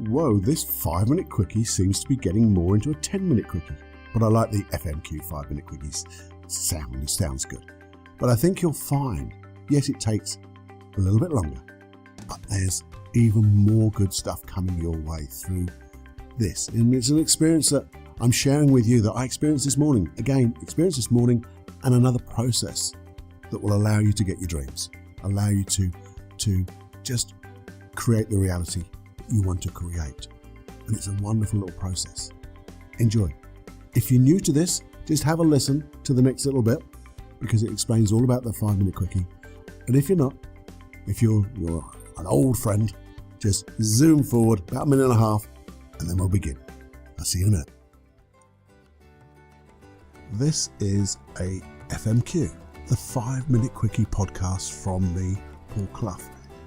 whoa, this 5-minute quickie seems to be getting more into a 10-minute quickie. But I like the FMQ 5-minute quickies. It sounds good. But I think you'll find, yes, it takes a little bit longer, but there's even more good stuff coming your way through this. And it's an experience that I'm sharing with you that I experienced this morning. Again, experienced this morning, and another process that will allow you to get your dreams, allow you to just create the reality that you want to create. And it's a wonderful little process. Enjoy. If you're new to this, just have a listen to the next little bit, because it explains all about the 5-minute quickie. And if you're not, if you're an old friend, just zoom forward about a minute and a half, and then we'll begin. I'll see you in a minute. This is a FMQ, the 5-minute quickie podcast from me, Paul Clough,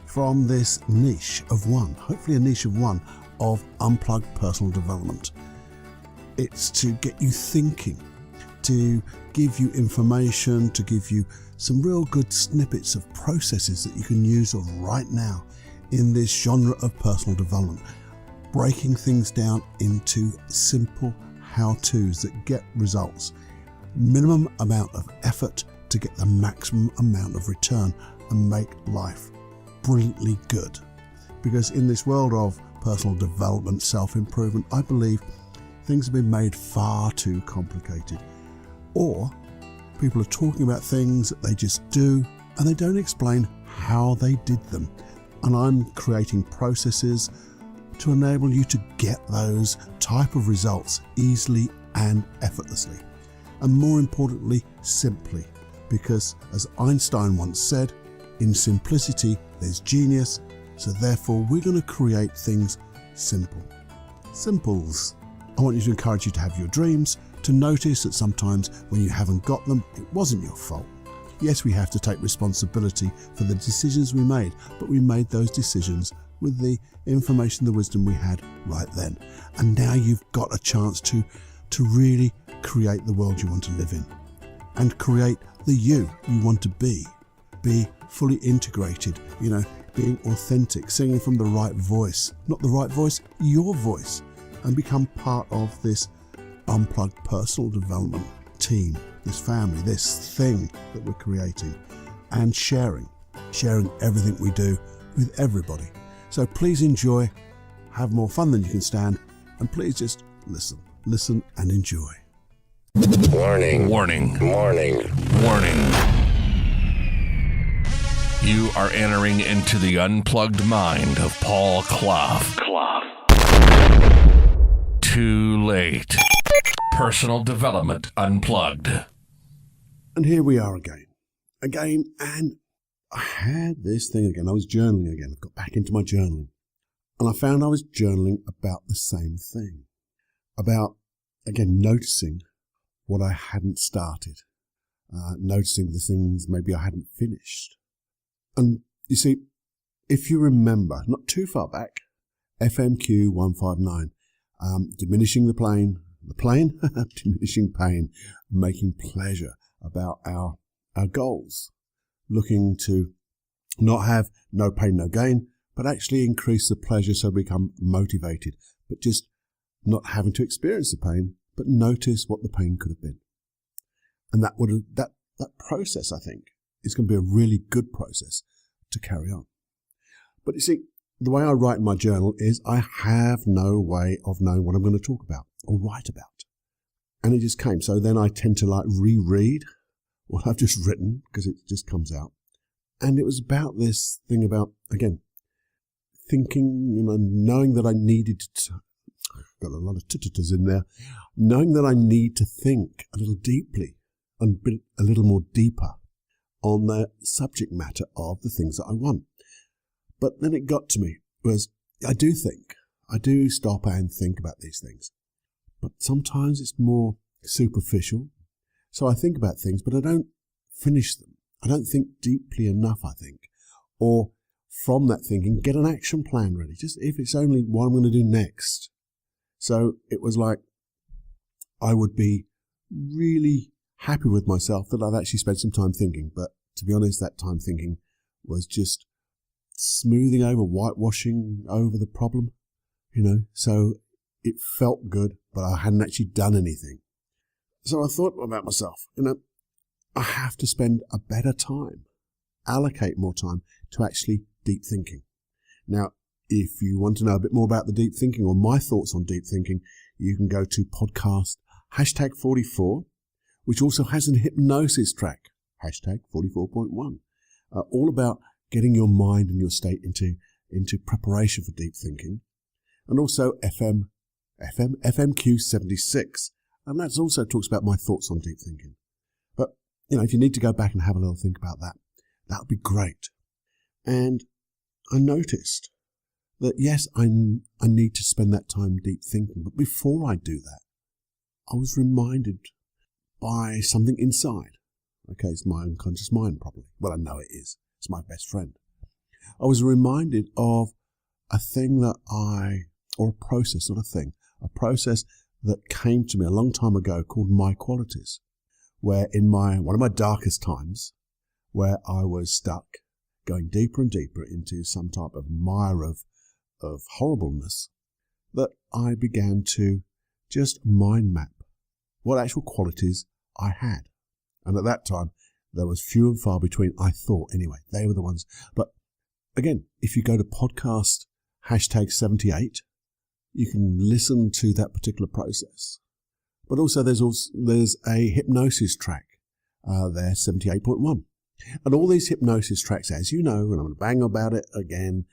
from this niche of one, hopefully a niche of one, of unplugged personal development. It's to get you thinking, to give you information, to give you some real good snippets of processes that you can use right now in this genre of personal development, breaking things down into simple how-tos that get results, minimum amount of effort to get the maximum amount of return and make life brilliantly good. Because in this world of personal development, self-improvement, I believe things have been made far too complicated, or people are talking about things that they just do and they don't explain how they did them. And I'm creating processes to enable you to get those type of results easily and effortlessly. And more importantly, simply, because as Einstein once said, in simplicity there's genius, so therefore we're going to create things simple. Simples. I want you to encourage you to have your dreams, to notice that sometimes when you haven't got them, it wasn't your fault. Yes, we have to take responsibility for the decisions we made, but we made those decisions with the information, the wisdom we had right then. And now you've got a chance to really create the world you want to live in, and create the you want to be fully integrated, being authentic, singing from the right voice, not the right voice, your voice, and become part of this unplugged personal development team, this family, this thing that we're creating, and sharing everything we do with everybody. So please enjoy, have more fun than you can stand, and please just listen and enjoy. Warning. Warning. Warning. Warning. You are entering into the unplugged mind of Paul Clough. Too late. Personal Development Unplugged. And here we are again, and I had this thing again. I was journaling again. I've got back into my journaling, and I found I was journaling about the same thing, about, again, noticing what I hadn't started, noticing the things maybe I hadn't finished. And you see, if you remember, not too far back, FMQ 159, diminishing the plane, diminishing pain, making pleasure about our goals, looking to not have no pain, no gain, but actually increase the pleasure so we become motivated, but just not having to experience the pain, but notice what the pain could have been. And that process, I think, is going to be a really good process to carry on. But you see, the way I write in my journal is I have no way of knowing what I'm going to talk about or write about. And it just came. So then I tend to reread what I've just written, because it just comes out. And it was about this thing about, again, thinking, knowing that I needed to, got a lot of tututers in there, knowing that I need to think a little deeply and a little more deeper on the subject matter of the things that I want. But then it got to me, was I do stop and think about these things. But sometimes it's more superficial. So I think about things, but I don't finish them. I don't think deeply enough, I think. Or from that thinking, get an action plan ready, just if it's only what I'm going to do next. So it was like I would be really happy with myself that I'd actually spent some time thinking. But to be honest, that time thinking was just smoothing over, whitewashing over the problem. so it felt good, but I hadn't actually done anything. So I thought about myself, I have to spend a better time, allocate more time to actually deep thinking. Now, if you want to know a bit more about the deep thinking or my thoughts on deep thinking, you can go to podcast #44, which also has an hypnosis track, #44.1, all about getting your mind and your state into preparation for deep thinking. And also FMQ 76, and that also talks about my thoughts on deep thinking. But, if you need to go back and have a little think about that, that would be great. And I noticed that, yes, I need to spend that time deep thinking, but before I do that, I was reminded by something inside. Okay, it's my unconscious mind probably. Well, I know it is. It's my best friend. I was reminded of a thing or a process, not a thing, a process that came to me a long time ago called My Qualities, where in one of my darkest times, where I was stuck, going deeper and deeper into some type of mire of horribleness, that I began to just mind map what actual qualities I had. And at that time, there was few and far between, I thought anyway. They were the ones. But again, if you go to podcast #78, you can listen to that particular process. But also there's a hypnosis track there, 78.1. And all these hypnosis tracks, as you know, and I'm going to bang about it again,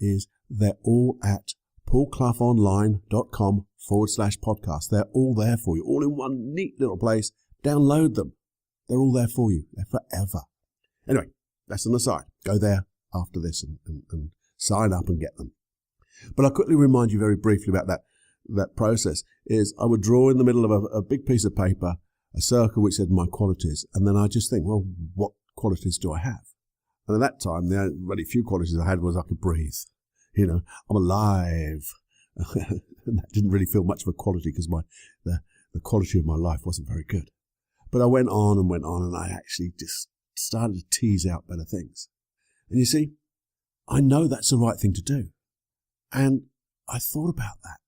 is they're all at paulcloughonline.com/podcast. They're all there for you, all in one neat little place. Download them. They're all there for you. They're forever. Anyway, that's an aside. Go there after this and sign up and get them. But I'll quickly remind you very briefly about that process. Is I would draw in the middle of a big piece of paper a circle which said my qualities, and then I just think, well, what qualities do I have? And at that time, the only few qualities I had was I could breathe. I'm alive. And that didn't really feel much of a quality because the quality of my life wasn't very good. But I went on, and I actually just started to tease out better things. And you see, I know that's the right thing to do. And I thought about that,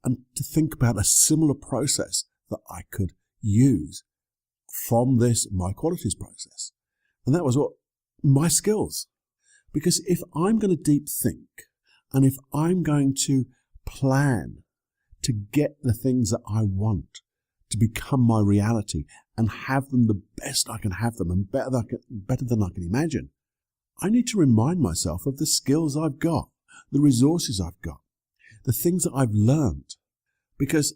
and to think about a similar process that I could use from this My Qualities process. And that was my skills. Because if I'm going to deep think, and if I'm going to plan to get the things that I want to become my reality and have them the best I can have them and better than I can imagine, I need to remind myself of the skills I've got, the resources I've got, the things that I've learned. Because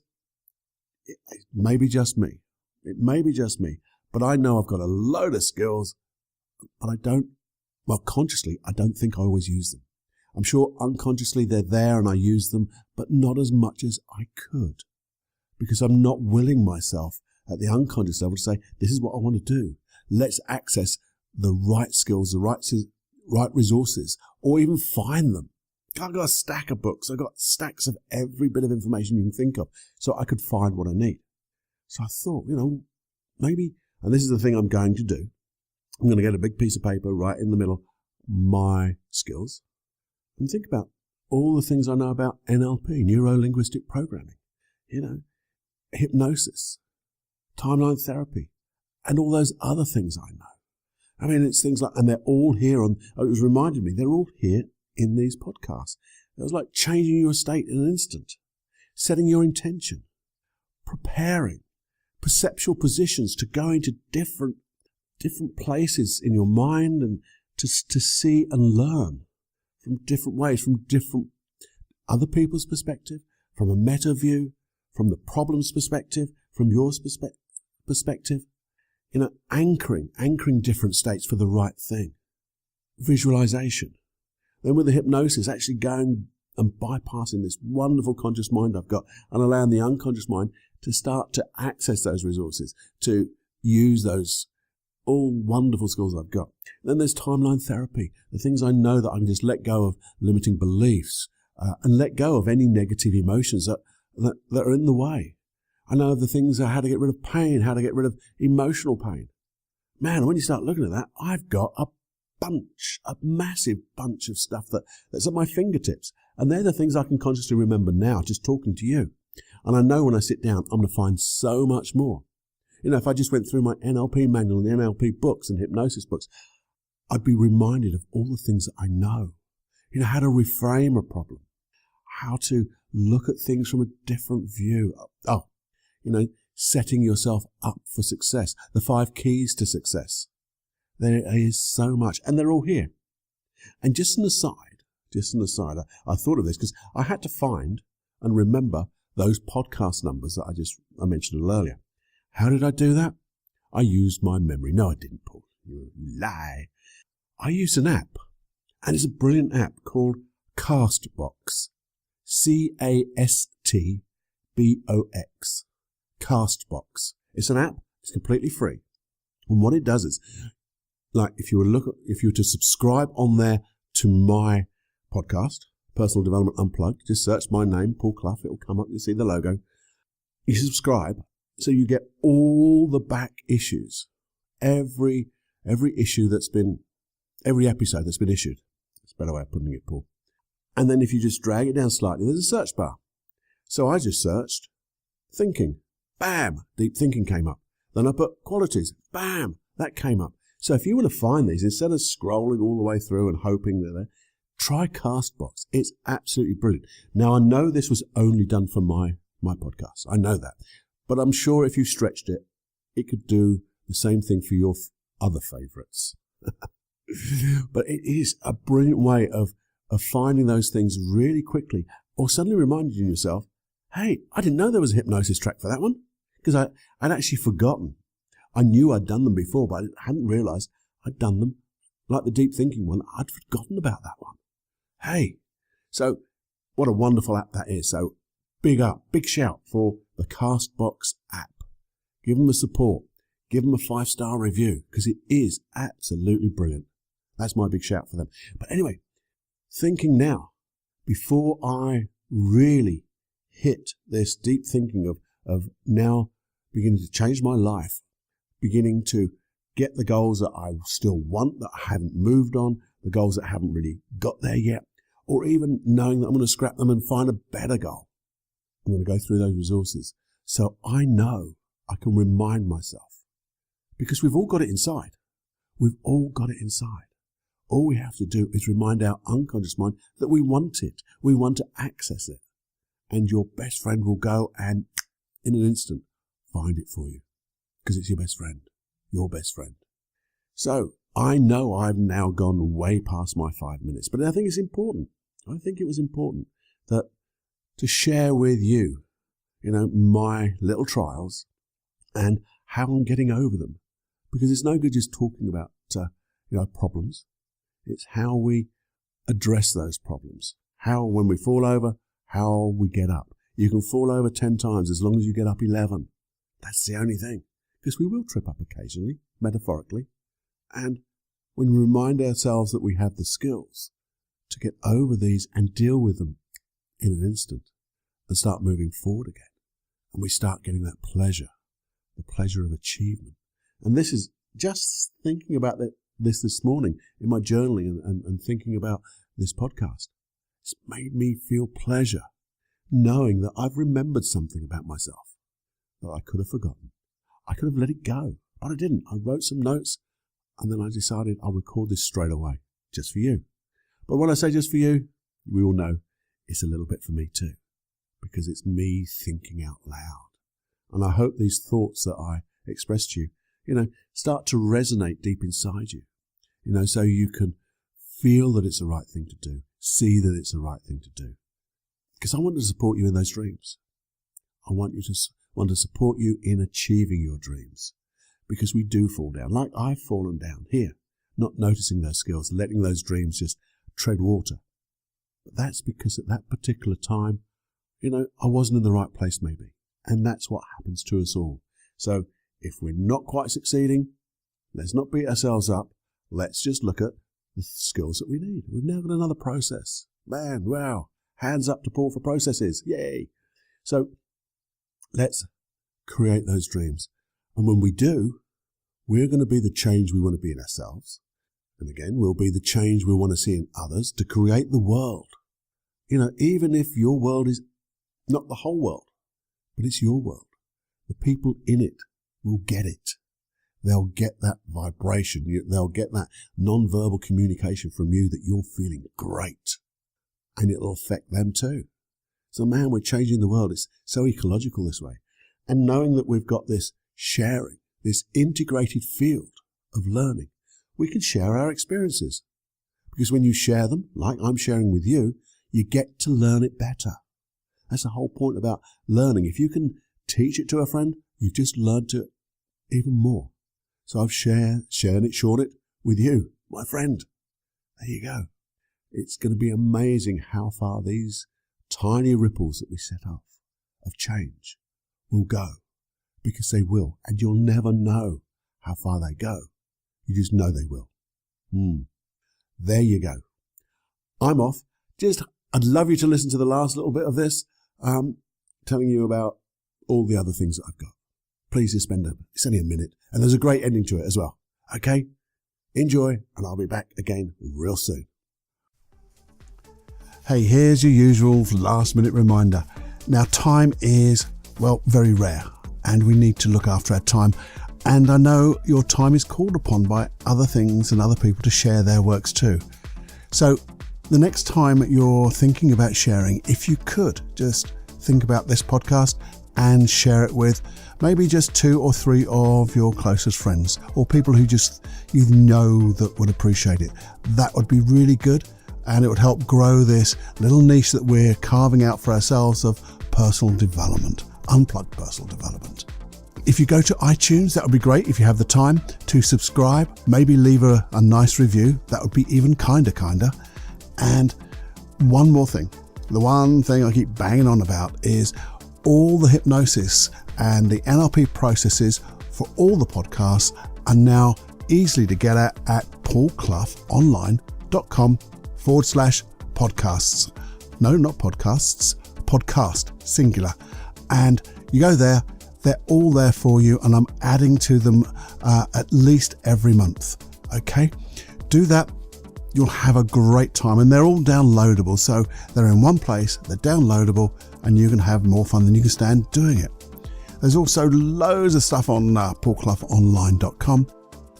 it may be just me. It may be just me. But I know I've got a load of skills, but consciously, I don't think I always use them. I'm sure unconsciously they're there and I use them, but not as much as I could. Because I'm not willing myself at the unconscious level to say, this is what I want to do. Let's access the right skills, the right resources, or even find them. I've got a stack of books. I've got stacks of every bit of information you can think of, so I could find what I need. So I thought, maybe, and this is the thing I'm going to do. I'm going to get a big piece of paper right in the middle, my skills, and think about all the things I know about NLP, neuro-linguistic programming, hypnosis, timeline therapy, and all those other things I know. I mean, it's things like, and they're all here it was reminding me, they're all here in these podcasts. It was like changing your state in an instant, setting your intention, preparing, perceptual positions to go into different places in your mind and to see and learn from different ways, from different other people's perspective, from a meta view, from the problem's perspective, from yours perspective, anchoring different states for the right thing. Visualization. Then with the hypnosis, actually going and bypassing this wonderful conscious mind I've got and allowing the unconscious mind to start to access those resources, to use those all wonderful skills I've got. Then there's timeline therapy, the things I know that I can just let go of limiting beliefs and let go of any negative emotions that are in the way. I know the things how to get rid of pain, how to get rid of emotional pain. Man, when you start looking at that, I've got a a massive bunch of stuff that's at my fingertips. And they're the things I can consciously remember now, just talking to you. And I know when I sit down, I'm going to find so much more. If I just went through my NLP manual and the NLP books and hypnosis books, I'd be reminded of all the things that I know. How to reframe a problem, how to look at things from a different view. Setting yourself up for success, the 5 keys to success. There is so much, and they're all here. And just an aside, I thought of this because I had to find and remember those podcast numbers that I mentioned a little earlier. How did I do that? I used my memory. No, I didn't, Paul. You lie. I used an app, and it's a brilliant app called Castbox. Castbox. Castbox. It's an app. It's completely free. And what it does is, like, if you were to subscribe on there to my podcast, Personal Development Unplugged, just search my name, Paul Clough. It'll come up. You'll see the logo. You subscribe, so you get all the back issues, every issue every episode that's been issued. That's a better way of putting it, Paul. And then if you just drag it down slightly, there's a search bar. So I just searched thinking. Bam! Deep thinking came up. Then I put qualities. Bam! That came up. So if you want to find these, instead of scrolling all the way through and hoping that they're, try Castbox. It's absolutely brilliant. Now, I know this was only done for my podcast. I know that. But I'm sure if you stretched it, it could do the same thing for your other favorites. But it is a brilliant way of finding those things really quickly, or suddenly reminding yourself, hey, I didn't know there was a hypnosis track for that one, because I'd actually forgotten. I knew I'd done them before, but I hadn't realized I'd done them. Like the deep thinking one, I'd forgotten about that one. Hey, so what a wonderful app that is. So big shout for the Castbox app. Give them a support. Give them a 5-star review, because it is absolutely brilliant. That's my big shout for them. But anyway, thinking now, before I really hit this deep thinking of now beginning to change my life, beginning to get the goals that I still want, that I haven't moved on, the goals that haven't really got there yet, or even knowing that I'm going to scrap them and find a better goal. I'm going to go through those resources so I know I can remind myself, because we've all got it inside. We've all got it inside. All we have to do is remind our unconscious mind that we want it. We want to access it. And your best friend will go and, in an instant, find it for you. Because it's your best friend. Your best friend. So, I know I've now gone way past my 5 minutes, but I think it's important. I think it was important that to share with you, my little trials and how I'm getting over them. Because it's no good just talking about, problems. It's how we address those problems. How, when we fall over, how we get up. You can fall over 10 times as long as you get up 11. That's the only thing. Because we will trip up occasionally, metaphorically. And when we remind ourselves that we have the skills to get over these and deal with them in an instant and start moving forward again. And we start getting that pleasure, the pleasure of achievement. And this is just thinking about this morning in my journaling and thinking about this podcast. It's made me feel pleasure knowing that I've remembered something about myself that I could have forgotten. I could have let it go, but I didn't. I wrote some notes and then I decided I'll record this straight away, just for you. But when I say just for you, we all know it's a little bit for me too, because it's me thinking out loud. And I hope these thoughts that I expressed to you, start to resonate deep inside you, so you can feel that it's the right thing to do, see that it's the right thing to do. Because I want to support you in those dreams. I want to support you in achieving your dreams. Because we do fall down, like I've fallen down here, not noticing those skills, letting those dreams just tread water. But that's because at that particular time, I wasn't in the right place maybe. And that's what happens to us all. So if we're not quite succeeding, let's not beat ourselves up. Let's just look at the skills that we need. We've now got another process. Man, wow. Hands up to Paul for processes. Yay. So let's create those dreams. And when we do, we're going to be the change we want to be in ourselves. And again, we'll be the change we want to see in others to create the world. Even if your world is not the whole world, but it's your world, the people in it will get it. They'll get that vibration. They'll get that non-verbal communication from you that you're feeling great. And it'll affect them too. So man, we're changing the world. It's so ecological this way. And knowing that we've got this sharing, this integrated field of learning, we can share our experiences. Because when you share them, like I'm sharing with you, you get to learn it better. That's the whole point about learning. If you can teach it to a friend, you've just learned it even more. So I've shared it with you, my friend. There you go. It's going to be amazing how far these tiny ripples that we set off of change will go, because they will, and you'll never know how far they go. You just know they will. There you go. I'm off. I'd love you to listen to the last little bit of this, telling you about all the other things that I've got. Please just it's only a minute, and there's a great ending to it as well. Okay? Enjoy, and I'll be back again real soon. Hey, here's your usual last minute reminder. Now, time is, very rare, and we need to look after our time. And I know your time is called upon by other things and other people to share their works too. So the next time you're thinking about sharing, if you could just think about this podcast and share it with maybe just 2 or 3 of your closest friends, or people who that would appreciate it. That would be really good, and it would help grow this little niche that we're carving out for ourselves of personal development, unplugged personal development. If you go to iTunes, that would be great if you have the time to subscribe, maybe leave a nice review. That would be even kinder. And one more thing, the one thing I keep banging on about is all the hypnosis and the NLP processes for all the podcasts are now easily to get at paulcloughonline.com/podcasts. No, not podcasts, podcast, singular. And you go there, they're all there for you, and I'm adding to them at least every month. Okay? Do that. You'll have a great time, and they're all downloadable. So they're in one place, they're downloadable, and you can have more fun than you can stand doing it. There's also loads of stuff on paulcloughonline.com.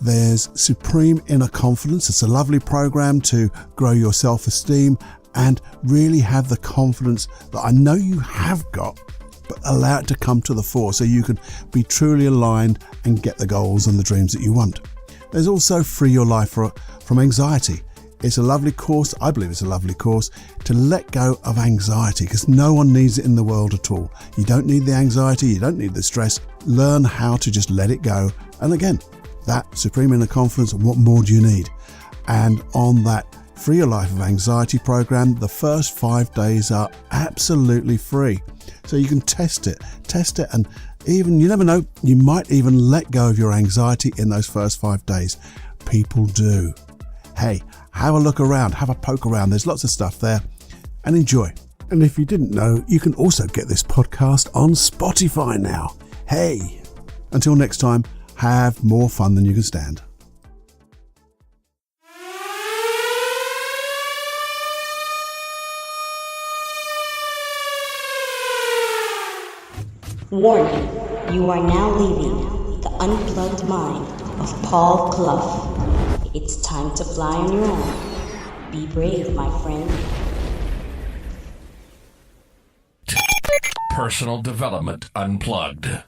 There's Supreme Inner Confidence. It's a lovely program to grow your self-esteem and really have the confidence that I know you have got, but allow it to come to the fore so you can be truly aligned and get the goals and the dreams that you want. There's also Free Your Life from Anxiety. It's a lovely course, I believe it's a lovely course, to let go of anxiety, because no one needs it in the world at all. You don't need the anxiety, you don't need the stress. Learn how to just let it go. And again, that Supreme Inner Confidence, what more do you need? And on that Free Your Life of Anxiety program, the first 5 days are absolutely free. So you can test it, and even, you never know, you might even let go of your anxiety in those first 5 days. People do. Hey, have a look around, have a poke around. There's lots of stuff there, and enjoy. And if you didn't know, you can also get this podcast on Spotify now. Hey, until next time, have more fun than you can stand. Warning, you are now leaving the unplugged mind of Paul Clough. It's time to fly on your own. Be brave, my friend. Personal Development Unplugged.